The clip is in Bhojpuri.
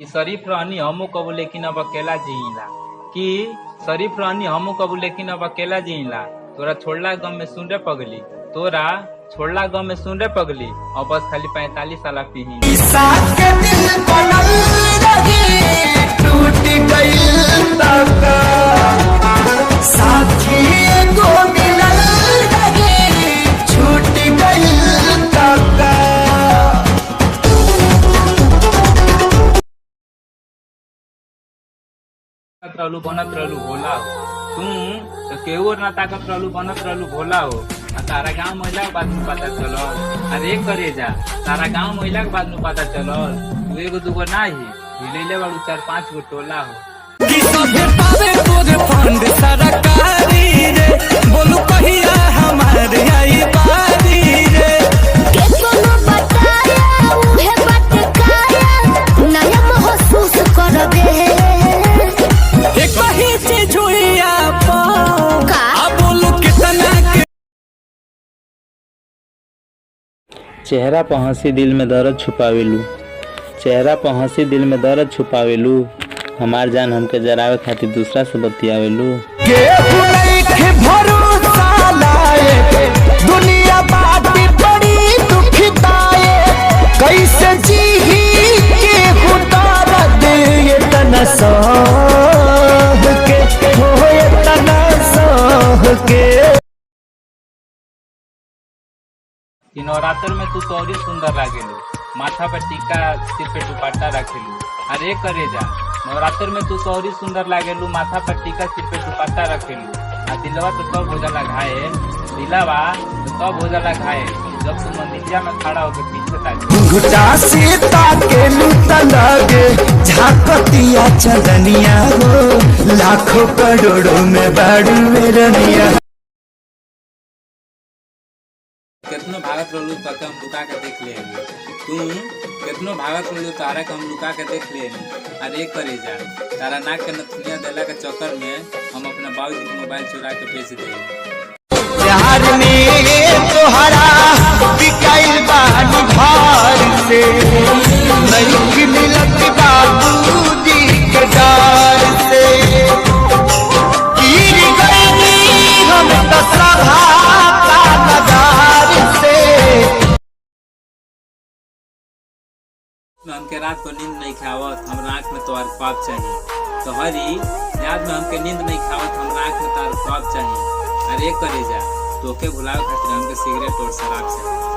कि शरीफ रहनी हमू कबू लेकिन अब अकेला जीला। कि शरीफ रहनी हमू कबू लेकिन अब अकेला जीला। तोरा छोड़ला गम में सुन रे पगली, तोरा छोड़ला गम में सुन रे पगली, और बस खाली 45 साल पीही। रहलू बनत रहलू भोला हो तुम तो केहू ना ताकत रहलू बनत रहलू भोला हो। तारा गाँव महिला के बाद में पता चलो, अरे करे जा तारा गाँव महिला के बाद में पता चलो तू एगो दूगो ना ही हिलेले वालू 4-5 गो टोला हो। बोलू कहिया हमारे आई बारी रे चेहरा पर हंसी दिल में दर्द छुपावेलू, चेहरा पर हंसी दिल में दर्द छुपावेलू, हमार जान हमके जरावे खातिर दूसरा से बतियावेलू। दुनिया बाटी बड़ी दुखदाए कैसे जीही के दर्द ये तना सह के हो ये तना सह के। नवरात्र में तू तोरी सुंदर लागेलू, माथा पर टीका सिर पे दुपट्टा रखेलू। अरे करे जा नवरात्र में तू तोरी सुंदर लागेलू, माथा पर टीका सिर पे दुपट्टा रखेलू। आ दिलवा तो तब हो जाला घायल, दिलवा तो तब हो जाला घायल जब तू मंदिरिया में खड़ा होकर पीछे ताके झाकतिया चंदनिया हो लाखों करोड़ों में बाड़ू मेरनिया। कितनो भागत रहलू तक हम लुका के देख ले, तुम कितनो भागत रहलू तारा के हम लुका के देख ले। अरे करे जा तारा नाक के नथुनिया देला के चक्कर में हम अपना बाबूजी के मोबाइल चुरा के बेच दे। प्यार में तोहरा बिकाइल बानी भार से नहीं मिलत बाबूजी के डार से गिर गई हम तो सभा हमके रात को नींद नहीं खावत, हमरा आँख में तोहर ख्वाब चाहिए। तो हरी याद में हमके नींद नहीं खावत, हमरा आँख में तोहर ख्वाब चाहिए। अरे करे जा तोके भुलावे खातिर हमके सिगरेट और शराब चाहिए।